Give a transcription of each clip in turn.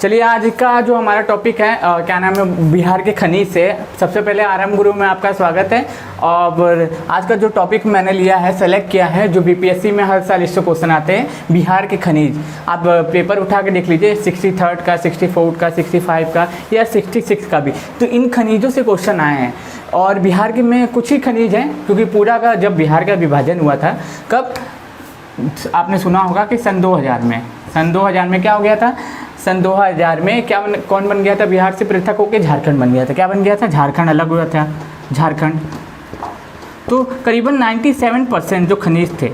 चलिए आज का जो हमारा टॉपिक है क्या नाम है, बिहार के खनिज से। सबसे पहले आरएम गुरु में आपका स्वागत है। और आज का जो टॉपिक मैंने लिया है, सेलेक्ट किया है, जो बीपीएससी में हर साल इससे क्वेश्चन आते हैं, बिहार के खनिज। आप पेपर उठा के देख लीजिए, 63 का, 64 का, 65 का या 66 का भी, तो इन खनिजों से क्वेश्चन आए हैं। और बिहार के में कुछ ही खनिज हैं, क्योंकि पूरा का जब बिहार का विभाजन हुआ था, कब आपने सुना होगा कि सन 2000 में क्या हो गया था। सन 2000 में कौन बन गया था, बिहार से पृथक होकर झारखंड बन गया था। क्या बन गया था, झारखंड अलग हुआ था, झारखंड। तो करीबन 97% जो खनिज थे,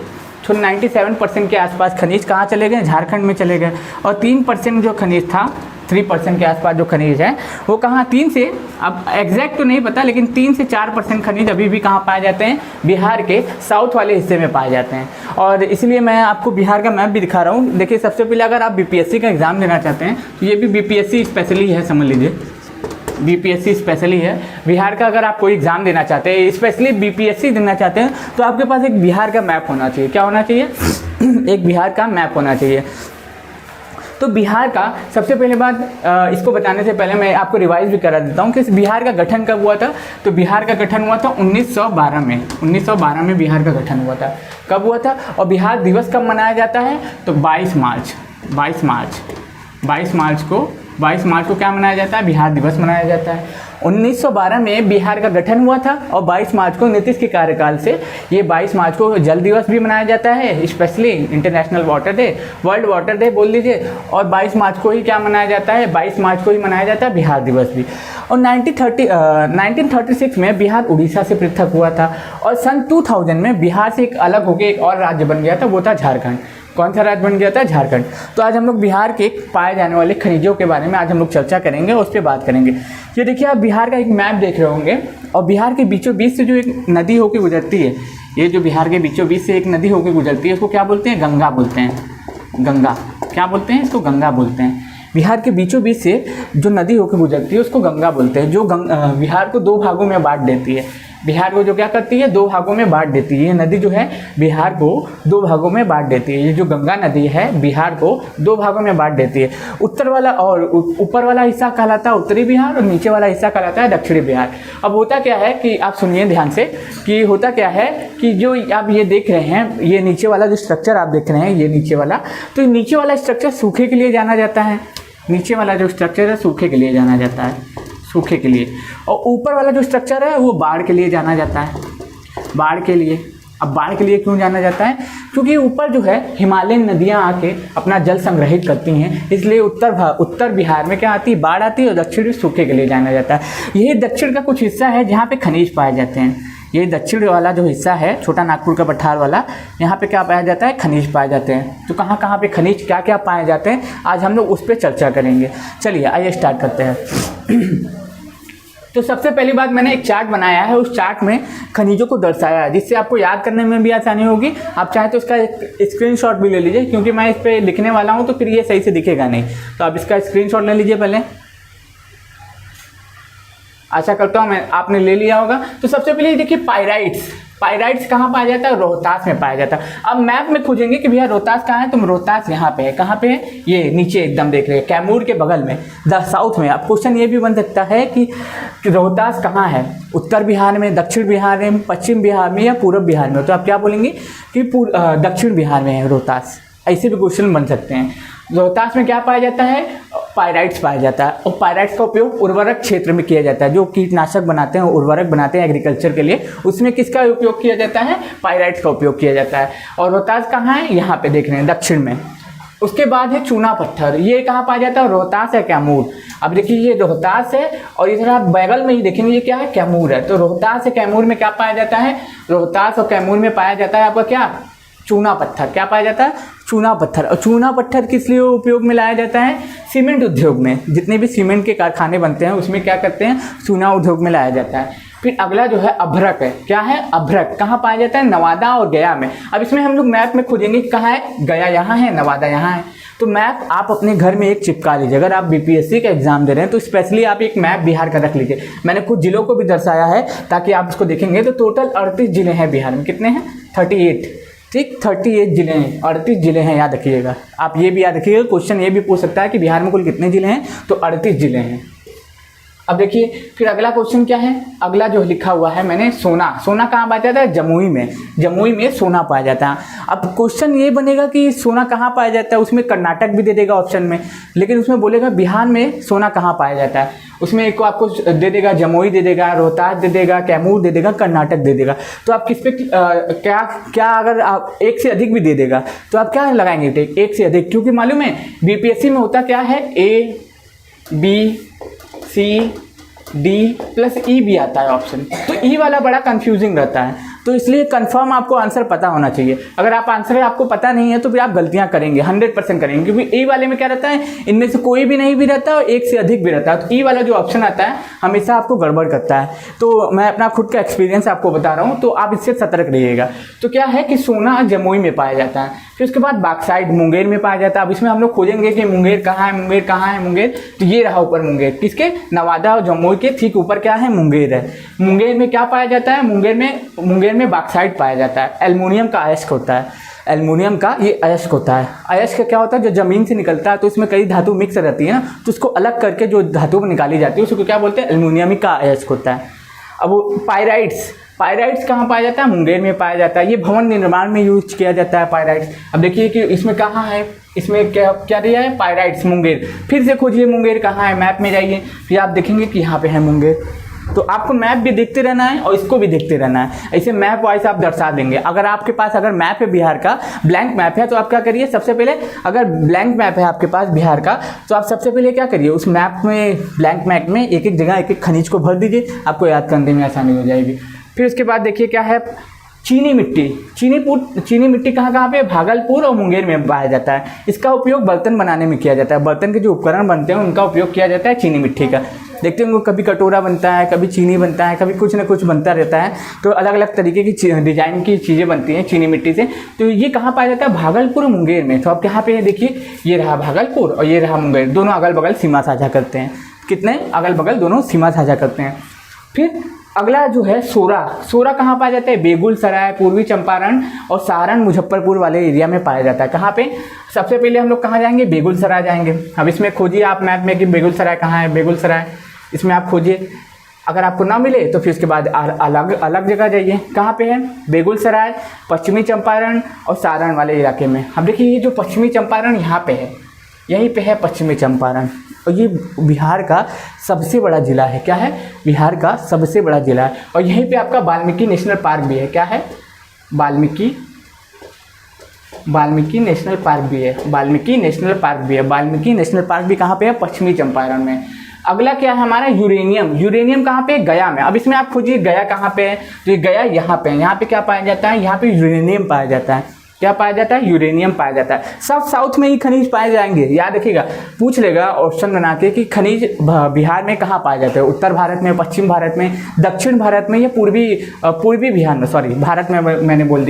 तो 97% के आसपास खनिज कहाँ चले गए, झारखंड में चले गए। और 3% जो खनिज था, 3% के आसपास जो खनिज है वो कहाँ, 3 से, अब एग्जैक्ट तो नहीं पता, लेकिन 3 से 4% खनिज अभी भी कहाँ पाए जाते हैं, बिहार के साउथ वाले हिस्से में पाए जाते हैं। और इसलिए मैं आपको बिहार का मैप भी दिखा रहा हूँ। देखिए, सबसे पहले अगर आप बीपीएससी का एग्ज़ाम देना चाहते हैं तो ये भी बीपीएससी स्पेशली है, समझ लीजिए, बीपीएससी स्पेशली है। बिहार का अगर आप कोई एग्ज़ाम देना चाहते हैं, स्पेशली बीपीएससी देना चाहते हैं, तो आपके पास एक बिहार का मैप होना चाहिए। क्या होना चाहिए, एक बिहार का मैप होना चाहिए। तो बिहार का सबसे पहले बात, इसको बताने से पहले मैं आपको रिवाइज भी करा देता हूँ कि बिहार का गठन कब हुआ था। तो बिहार का गठन हुआ था 1912 में। 1912 में बिहार का गठन हुआ था। कब हुआ था, और बिहार दिवस कब मनाया जाता है, तो 22 मार्च को क्या मनाया जाता है, बिहार दिवस मनाया जाता है। 1912 में बिहार का गठन हुआ था और 22 मार्च को नीतीश के कार्यकाल से ये 22 मार्च को जल दिवस भी मनाया जाता है, specially international water day, world water day बोल लीजिए। और 22 मार्च को ही क्या मनाया जाता है, 22 मार्च को ही मनाया जाता है बिहार दिवस भी। और 1936 में बिहार उड़ीसा से पृथक हुआ था। और सन 2000 में बिहार से एक अलग होकर एक और राज्य बन गया था, वो था झारखंड। कौन सा राज्य बन गया था, झारखंड। तो आज हम लोग बिहार के पाए जाने वाले खनिजों के बारे में आज हम लोग चर्चा करेंगे और उस पर बात करेंगे। ये देखिए, आप बिहार का एक मैप देख रहे होंगे, और बिहार के बीचों बीच से जो एक नदी होकर गुजरती है, ये जो बिहार के बीचों बीच से एक नदी होकर गुजरती है, उसको क्या बोलते हैं, गंगा बोलते हैं। गंगा क्या बोलते हैं, इसको गंगा बोलते हैं। बिहार के बीचों बीच से जो नदी होकर गुजरती है उसको गंगा बोलते हैं, जो बिहार को 2 भागों में बांट देती है। बिहार को जो क्या करती है, 2 भागों में बांट देती है। ये नदी जो है बिहार को 2 भागों में बांट देती है। ये जो गंगा नदी है बिहार को 2 भागों में बांट देती है। उत्तर वाला और ऊपर वाला हिस्सा कहलाता है उत्तरी बिहार, और नीचे वाला हिस्सा कहलाता है दक्षिणी बिहार। अब होता क्या है कि आप सुनिए ध्यान से, कि होता क्या है कि जो आप ये देख रहे हैं, ये नीचे वाला जो स्ट्रक्चर आप देख रहे हैं, ये नीचे वाला, तो नीचे वाला स्ट्रक्चर सूखे के लिए जाना जाता है। नीचे वाला जो स्ट्रक्चर है सूखे के लिए जाना जाता है, सूखे के लिए। और ऊपर वाला जो स्ट्रक्चर है वो बाढ़ के लिए जाना जाता है, बाढ़ के लिए। अब बाढ़ के लिए क्यों जाना जाता है, क्योंकि ऊपर जो है हिमालयन नदियां आके अपना जल संग्रहित करती हैं, इसलिए उत्तर बिहार में क्या आती है, बाढ़ आती है, और दक्षिण सूखे के लिए जाना जाता है। यही दक्षिण का कुछ हिस्सा है जहाँ पे खनिज पाए जाते हैं। ये दक्षिण वाला जो हिस्सा है, छोटा नागपुर का पठार वाला, यहाँ पे क्या पाया जाता है, खनिज पाए जाते हैं। तो कहाँ कहाँ पे खनिज क्या क्या पाए जाते हैं, आज हम लोग उस पर चर्चा करेंगे। चलिए आइए स्टार्ट करते हैं। तो सबसे पहली बात, मैंने एक चार्ट बनाया है, उस चार्ट में खनिजों को दर्शाया है, जिससे आपको याद करने में भी आसानी होगी। आप चाहें तो इसका एक स्क्रीनशॉट भी ले लीजिए, क्योंकि मैं इस पर लिखने वाला हूँ तो फिर ये सही से दिखेगा नहीं। तो आप इसका स्क्रीनशॉट ले लीजिए पहले। आशा करता हूँ आपने ले लिया होगा। तो सबसे पहले देखिए, पायराइट्स कहाँ पाया जाता है, रोहतास में पाया जाता है। अब मैप में खोजेंगे कि भैया रोहतास कहाँ है, तुम रोहतास यहाँ पे है। कहाँ पे है, ये नीचे एकदम देख रहे हैं, कैमूर के बगल में, साउथ में। अब क्वेश्चन ये भी बन सकता है कि रोहतास कहाँ है, उत्तर बिहार में, दक्षिण बिहार में, पश्चिम बिहार में या पूर्व बिहार में। तो आप क्या बोलेंगे कि दक्षिण बिहार में है रोहतास। ऐसे भी क्वेश्चन बन सकते हैं। रोहतास में क्या पाया जाता है, पायराइट्स पाया जाता है। और पायराइट्स का उपयोग उर्वरक क्षेत्र में किया जाता है, जो कीटनाशक बनाते हैं, उर्वरक बनाते हैं एग्रीकल्चर के लिए, उसमें किसका उपयोग किया जाता है, पायराइट्स का उपयोग किया जाता है। और रोहतास कहाँ है, यहाँ पे देख रहे हैं, दक्षिण में। उसके बाद है चूना पत्थर, ये कहाँ पाया जाता है, रोहतास है, कैमूर। अब देखिए, ये रोहतास है और इधर आप बगल में ही देखेंगे ये क्या है, कैमूर है। तो रोहतास से कैमूर में क्या पाया जाता है, रोहतास और कैमूर में पाया जाता है आपका क्या, चूना पत्थर। क्या पाया जाता है, चूना पत्थर। और चूना पत्थर किस लिए उपयोग में लाया जाता है, सीमेंट उद्योग में। जितने भी सीमेंट के कारखाने बनते हैं उसमें क्या करते हैं, चूना उद्योग में लाया जाता है। फिर अगला जो है अभ्रक है। क्या है, अभ्रक कहाँ पाया जाता है, नवादा और गया में। अब इसमें हम लोग मैप में खोजेंगे कहाँ है, गया यहाँ है, नवादा यहाँ है। तो मैप आप अपने घर में एक चिपका लीजिए। अगर आप बीपीएससी का एग्जाम दे रहे हैं तो स्पेशली आप एक मैप बिहार का रख लीजिए। मैंने कुछ जिलों को भी दर्शाया है ताकि आप इसको देखेंगे तो टोटल 38 जिले हैं बिहार में। कितने हैं, 38। ठीक 38 जिले हैं, 38 जिले हैं, याद रखिएगा। आप ये भी याद रखिएगा, क्वेश्चन ये भी पूछ सकता है कि बिहार में कुल कितने जिले हैं, तो 38 जिले हैं। अब देखिए फिर अगला क्वेश्चन क्या है, अगला जो लिखा हुआ है मैंने, सोना। सोना कहाँ पाया जाता है? जमुई में। जमुई में सोना पाया जाता है। अब क्वेश्चन ये बनेगा कि सोना कहाँ पाया जाता है, उसमें कर्नाटक भी दे देगा ऑप्शन में, लेकिन उसमें बोलेगा बिहार में सोना कहाँ पाया जाता है। उसमें एक को आपको दे देगा जमुई दे देगा, रोहतास दे देगा, कैमूर दे देगा, कर्नाटक दे देगा। तो आप किस पे क्या अगर आप एक से अधिक भी दे देगा तो आप क्या लगाएंगे टिक? एक से अधिक, क्योंकि मालूम है बीपीएससी में होता क्या है, A B C D plus E भी आता है ऑप्शन, तो ई वाला बड़ा कंफ्यूजिंग रहता है। तो इसलिए कंफर्म आपको आंसर पता होना चाहिए। अगर आप आंसर आपको पता नहीं है तो फिर आप गलतियां करेंगे, 100% करेंगे, क्योंकि ई वाले में क्या रहता है, इनमें से कोई भी नहीं भी रहता है और एक से अधिक भी रहता है। तो ई वाला जो ऑप्शन आता है हमेशा आपको गड़बड़ करता है। तो मैं अपना खुद का एक्सपीरियंस आपको बता रहा हूँ, तो आप इससे सतर्क रहिएगा। तो क्या है कि सोना जमुई में पाया जाता है। फिर उसके बाद बॉक्साइट मुंगेर में पाया जाता है। अब इसमें हम लोग खोजेंगे कि मुंगेर कहाँ है, मुंगेर कहाँ है, मुंगेर, तो ये रहा ऊपर मुंगेर, किसके, नवादा और जमुई के ठीक ऊपर क्या है, मुंगेर है। मुंगेर में क्या पाया जाता है, मुंगेर में बॉक्साइट पाया जाता है। एल्युमिनियम का अयस्क होता है, एल्युमिनियम का ये अयस्क होता है। अयस्क क्या होता है, जो जमीन से निकलता है, तो इसमें कई धातु मिक्स रहती है ना, तो उसको अलग करके जो धातु निकाली जाती है उसको क्या बोलते हैं, एल्युमिनियम का अयस्क होता है। अब वो पायराइट्स कहाँ पाया जाता है, मुंगेर में पाया जाता है। ये भवन निर्माण में यूज किया जाता है पायराइट्स। अब देखिए कि इसमें कहाँ है, इसमें क्या दिया है, पायराइट्स मुंगेर। फिर से खोजिए मुंगेर कहाँ है, मैप में जाइए, फिर आप देखेंगे कि यहाँ पे है मुंगेर। तो आपको मैप भी देखते रहना है और इसको भी देखते रहना है, ऐसे मैप वाइज आप दर्शा देंगे। अगर आपके पास अगर मैप है बिहार का, ब्लैंक मैप है, तो आप क्या करिए, सबसे पहले अगर ब्लैंक मैप है आपके पास बिहार का, तो आप सबसे पहले क्या करिए, उस मैप में, ब्लैंक मैप में एक एक जगह एक एक खनिज को भर दीजिए, आपको याद करने में आसानी हो जाएगी। फिर उसके बाद देखिए क्या है, चीनी मिट्टी कहाँ पे, भागलपुर और मुंगेर में पाया जाता है। इसका उपयोग बर्तन बनाने में किया जाता है। बर्तन के जो उपकरण बनते हैं उनका उपयोग किया जाता है चीनी मिट्टी का। देखते होंगे कभी कटोरा बनता है, कभी चीनी बनता है, कभी कुछ ना कुछ बनता रहता है। तो अलग अलग तरीके की डिजाइन की चीज़ें बनती हैं चीनी मिट्टी से। तो ये कहाँ पाया जाता है, भागलपुर और मुंगेर में। तो आप यहाँ पे देखिए, ये रहा भागलपुर और ये रहा मुंगेर, दोनों अगल बगल सीमा साझा करते हैं। कितने अगल बगल दोनों सीमा साझा करते हैं। फिर अगला जो है सोरा कहाँ पाया जाता है, बेगूसराय, पूर्वी चंपारण और सारण मुजफ्फरपुर वाले एरिया में पाया जाता है। कहाँ पे, सबसे पहले हम लोग कहाँ जाएंगे, बेगूसराय जाएंगे। अब इसमें खोजिए आप मैप में कि बेगूसराय कहाँ है, बेगूसराय इसमें आप खोजिए। अगर आपको ना मिले तो फिर उसके बाद अलग जगह जाइए। कहाँ पे है, बेगूसराय, पश्चिमी चंपारण और सारण वाले इलाके में। अब देखिए ये जो पश्चिमी चंपारण यहाँ पे है, यहीं पे है पश्चिमी चंपारण, और ये बिहार का सबसे बड़ा ज़िला है। क्या है, बिहार का सबसे बड़ा ज़िला है। और यहीं पे आपका वाल्मीकि नेशनल पार्क भी है। क्या है, वाल्मीकि नेशनल पार्क भी है। वाल्मीकि नेशनल पार्क भी कहाँ पे है, पश्चिमी चंपारण में। अगला क्या है हमारा, यूरेनियम कहाँ पे, गया में। अब इसमें आप खोजिए गया कहाँ पे है, तो ये गया यहाँ पे है। यहाँ पे क्या पाया जाता है, यहाँ पे यूरेनियम पाया जाता है। क्या पाया जाता है, यूरेनियम पाया जाता है। सब साउथ में ही खनिज पाए जाएंगे, याद रखिएगा। पूछ लेगा ऑप्शन बना के कि खनिज बिहार में कहाँ पाया जाता है, उत्तर भारत में, पश्चिम भारत में, दक्षिण भारत में या पूर्वी बिहार में, सॉरी भारत में मैंने बोल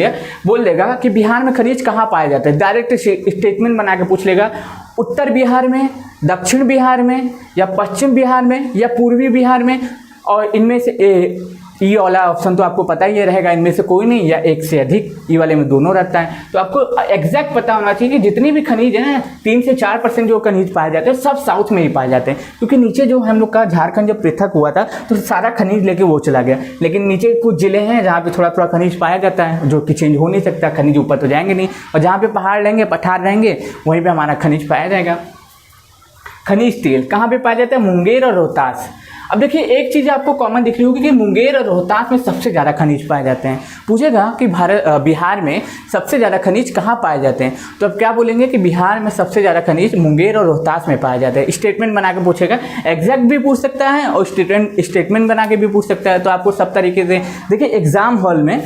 देगा कि बिहार में खनिज कहाँ पाया जाता है। डायरेक्ट स्टेटमेंट बना के पूछ लेगा, उत्तर बिहार में, दक्षिण बिहार में या पश्चिम बिहार में या पूर्वी बिहार में, और इनमें से ई वाला ऑप्शन तो आपको पता ही रहेगा, इनमें से कोई नहीं या एक से अधिक, ई वाले में दोनों रहता है। तो आपको एग्जैक्ट पता होना चाहिए कि जितनी भी खनिज है ना, 3 से 4% जो खनिज पाए जाते हैं सब साउथ में ही पाए जाते हैं। क्योंकि नीचे जो हम लोग का झारखंड जब पृथक हुआ था तो सारा खनिज लेके वो चला गया, लेकिन नीचे कुछ जिले हैं जहाँ पे थोड़ा थोड़ा खनिज पाया जाता है, जो कि चेंज हो नहीं सकता, खनिज ऊपर तो जाएंगे नहीं, और जहाँ पे पहाड़ रहेंगे, पठार रहेंगे, वहीं पर हमारा खनिज पाया जाएगा। खनिज तेल कहाँ पे पाया जाता है, मुंगेर और रोहतास। अब देखिए एक चीज़ आपको कॉमन दिख रही होगी कि मुंगेर और रोहतास में सबसे ज़्यादा खनिज पाए जाते हैं। पूछेगा कि बिहार में सबसे ज़्यादा खनिज कहाँ पाए जाते हैं, तो अब क्या बोलेंगे कि बिहार में सबसे ज़्यादा खनिज मुंगेर और रोहतास में पाया जाता है। स्टेटमेंट बना के पूछेगा, एग्जैक्ट भी पूछ सकता है और स्टेटमेंट बना के भी पूछ सकता है। तो आपको सब तरीके से देखिए, एग्जाम हॉल में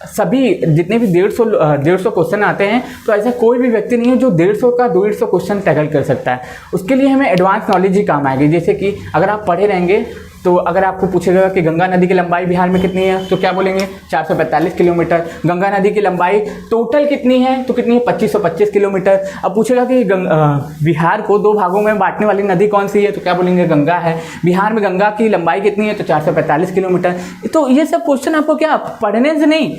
सभी जितने भी 150 क्वेश्चन आते हैं, तो ऐसा कोई भी व्यक्ति नहीं है जो 150 क्वेश्चन टैकल कर सकता है। उसके लिए हमें एडवांस नॉलेज ही काम आएगी। जैसे कि अगर आप पढ़े रहेंगे तो अगर आपको पूछेगा कि गंगा नदी की लंबाई बिहार में कितनी है तो क्या बोलेंगे 445 किलोमीटर। गंगा नदी की लंबाई टोटल कितनी है तो कितनी है 2525 किलोमीटर। अब पूछेगा कि बिहार को 2 भागों में बांटने वाली नदी कौन सी है तो क्या बोलेंगे गंगा है। बिहार में गंगा की लंबाई कितनी है तो 445 किलोमीटर। तो ये सब क्वेश्चन आपको क्या पढ़ने से नहीं,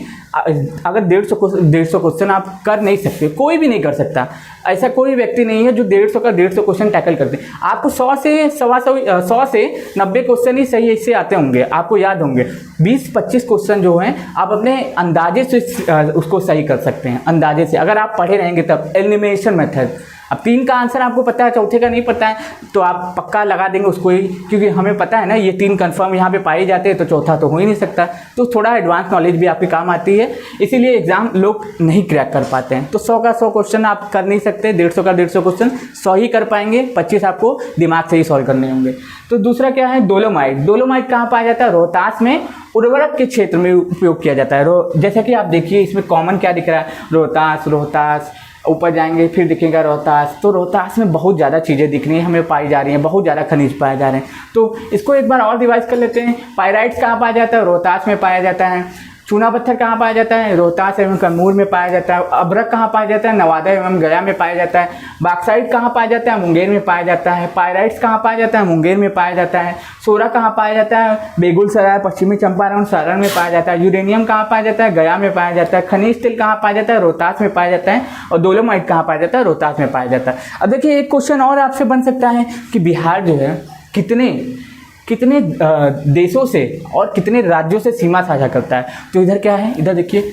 अगर 150 क्वेश्चन आप कर नहीं सकते, कोई भी नहीं कर सकता, ऐसा कोई व्यक्ति नहीं है जो 150 क्वेश्चन टैकल करते। आपको 100 से 90 क्वेश्चन ही सही से आते होंगे, आपको याद होंगे। 20-25 क्वेश्चन जो हैं आप अपने अंदाजे से उसको सही कर सकते हैं, अंदाजे से, अगर आप पढ़े रहेंगे तब। एलिमिनेशन मेथड, अब 3 का आंसर आपको पता है, चौथे का नहीं पता है तो आप पक्का लगा देंगे उसको ही, क्योंकि हमें पता है ना ये 3 कंफर्म यहाँ पे पाए जाते हैं तो चौथा तो हो ही नहीं सकता। तो थोड़ा एडवांस नॉलेज भी आपके काम आती है, इसीलिए एग्जाम लोग नहीं क्रैक कर पाते हैं। तो 100 का 100 क्वेश्चन आप कर नहीं सकते, 150 का 150 क्वेश्चन 100 ही कर पाएंगे, 25 आपको दिमाग से ही सॉल्व करने होंगे। तो दूसरा क्या है डोलोमाइट। डोलोमाइट कहाँ पाया जाता है? रोहतास में उर्वरक के क्षेत्र में उपयोग किया जाता है। जैसा कि आप देखिए इसमें कॉमन क्या दिख रहा है, रोहतास, ऊपर जाएंगे फिर दिखेगा रोहतास। तो रोहतास में बहुत ज़्यादा चीज़ें दिख रही हैं, हमें पाई जा रही हैं, बहुत ज़्यादा खनिज पाए जा रहे हैं। तो इसको एक बार और रिवाइज कर लेते हैं। पायराइट्स कहाँ पाया जाता है? रोहतास में पाया जाता है। चूना पत्थर कहाँ पाया जाता है? रोहतास एवं कैमूर में पाया जाता है। अभ्रक कहाँ पाया जाता है? नवादा एवं गया में पाया जाता है। बॉक्साइट कहाँ पाया जाता है? मुंगेर में पाया जाता है। पायराइट्स कहाँ पाया जाता है? मुंगेर में पाया जाता है। सोरा कहाँ पाया जाता है? बेगूसराय, पश्चिमी चंपारण, सारण में पाया जाता है। यूरेनियम कहाँ पाया जाता है? गया में पाया जाता है। खनिज तेल कहाँ पाया जाता है? रोहतास में पाया जाता है। और डोलोमाइट कहाँ पाया जाता है? रोहतास में पाया जाता है। अब देखिए एक क्वेश्चन और आपसे बन सकता है कि बिहार जो है कितने देशों से और कितने राज्यों से सीमा साझा करता है। तो इधर क्या है, इधर देखिए,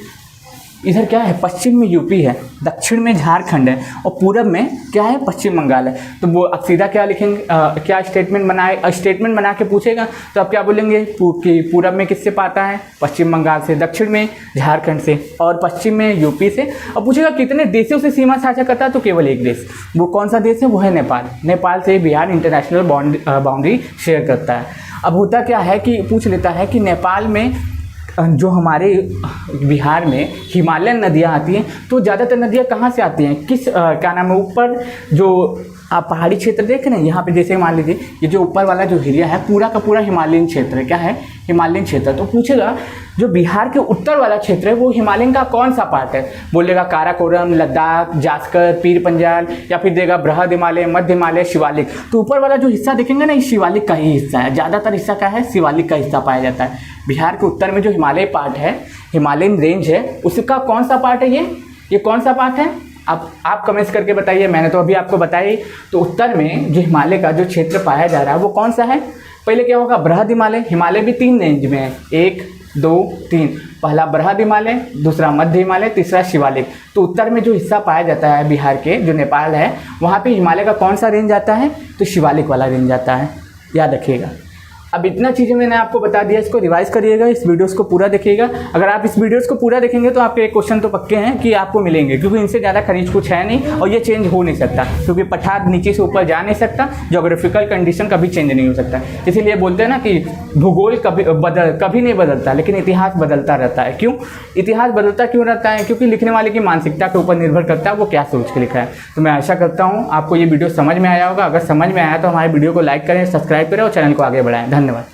इधर क्या है, पश्चिम में यूपी है, दक्षिण में झारखंड है और पूरब में क्या है, पश्चिम बंगाल है। तो वो अब सीधा क्या लिखेंगे, क्या स्टेटमेंट बना के पूछेगा तो आप क्या बोलेंगे कि पूरब में किससे पाता है? पश्चिम बंगाल से, दक्षिण में झारखंड से और पश्चिम में यूपी से। अब पूछेगा कितने देशों से सीमा साझा करता है तो केवल एक देश। वो कौन सा देश है? वो है नेपाल। नेपाल से बिहार इंटरनेशनल बाउंड्री शेयर करता है। अब होता क्या है कि पूछ लेता है कि नेपाल में जो हमारे बिहार में हिमालयन नदियाँ आती हैं तो ज़्यादातर नदियाँ कहाँ से आती हैं, किस क्या नाम है, ऊपर जो आप पहाड़ी क्षेत्र देख रहे हैं यहाँ पे, जैसे मान लीजिए ये जो ऊपर वाला जो एरिया है पूरा का पूरा हिमालयन क्षेत्र है। क्या है? हिमालयन क्षेत्र। तो पूछेगा जो बिहार के उत्तर वाला क्षेत्र है वो हिमालयन का कौन सा पार्ट है? बोलेगा काराकोरम, लद्दाख, जास्कर, पीर पंजाल, या फिर देगा बृहद हिमालय, मध्य हिमालय, शिवालिक। तो ऊपर वाला जो हिस्सा देखेंगे ना ये शिवालिक का ही हिस्सा है, ज़्यादातर हिस्सा का है शिवालिक का हिस्सा पाया जाता है। बिहार के उत्तर में जो हिमालय पार्ट है, हिमालयन रेंज है, उसका कौन सा पार्ट है? ये कौन सा पार्ट है? आप कमेंट्स करके बताइए, मैंने तो अभी आपको बताई। तो उत्तर में जो हिमालय का जो क्षेत्र पाया जा रहा है वो कौन सा है? पहले क्या होगा, बृहद हिमालय। हिमालय भी 3 रेंज में है, 1, 2, 3। पहला बृहद हिमालय, दूसरा मध्य हिमालय, तीसरा शिवालिक। तो उत्तर में जो हिस्सा पाया जाता है बिहार के, जो नेपाल है, वहाँ पे हिमालय का कौन सा रेंज आता है? तो शिवालिक वाला रेंज आता है, याद रखिएगा। अब इतना चीज़ें मैंने आपको बता दिया, इसको रिवाइज करिएगा, इस वीडियोस को पूरा देखिएगा। अगर आप इस वीडियोस को पूरा देखेंगे तो आपके क्वेश्चन तो पक्के हैं कि आपको मिलेंगे, क्योंकि इनसे ज़्यादा खनिज कुछ है नहीं और ये चेंज हो नहीं सकता, क्योंकि पठार नीचे से ऊपर जा नहीं सकता, जोग्राफिकल कंडीशन कभी चेंज नहीं हो सकता। इसीलिए बोलते हैं ना कि भूगोल कभी नहीं बदलता, लेकिन इतिहास बदलता रहता है। क्यों इतिहास बदलता क्यों रहता है? क्योंकि लिखने वाले की मानसिकता के ऊपर निर्भर करता है वो क्या सोच के लिखा है। तो मैं आशा करता हूँ आपको ये वीडियो समझ में आया होगा। अगर समझ में आया तो हमारे वीडियो को लाइक करें, सब्सक्राइब करें और चैनल को आगे बढ़ाएं। धन्यवाद।